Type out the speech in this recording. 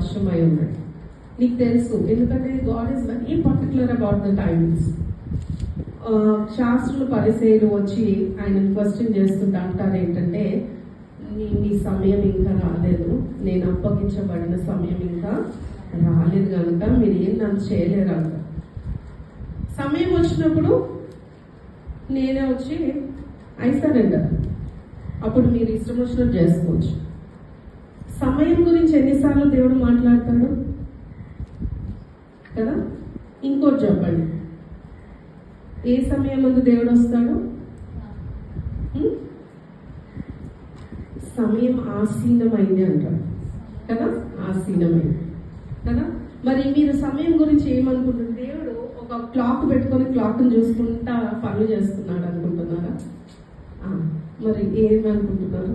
వర్షమై ఉన్నాడు. నీకు తెలుసు, ఎందుకంటే God is very particular about the timings. శాస్త్రులు పరిచయులు వచ్చి ఆయన క్వశ్చన్ చేస్తుంటే అంటారు ఏంటంటే, నీ సమయం ఇంకా రాలేదు, నేను అప్పగించబడిన సమయం ఇంకా రాలేదు కనుక మీరు ఏం నన్ను చేయలేరు అంట. సమయం వచ్చినప్పుడు నేనే వచ్చి ఐసరెండర్, అప్పుడు మీరు ఇష్టం వచ్చినట్టు చేసుకోవచ్చు. సమయం గురించి ఎన్నిసార్లు దేవుడు మాట్లాడతాడు కదా. ఇంకోటి చెప్పండి, ఏ సమయం ముందు దేవుడు వస్తాడు? సమయం ఆసీనమైంది అంటాడు కదా, ఆసీనమైంది కదా. మరి మీరు సమయం గురించి ఏమనుకుంటున్నారు? దేవుడు ఒక క్లాక్ పెట్టుకొని క్లాక్ని చూసుకుంటా పనులు చేస్తున్నాడు అనుకుంటున్నారా? మరి ఏమనుకుంటున్నారు?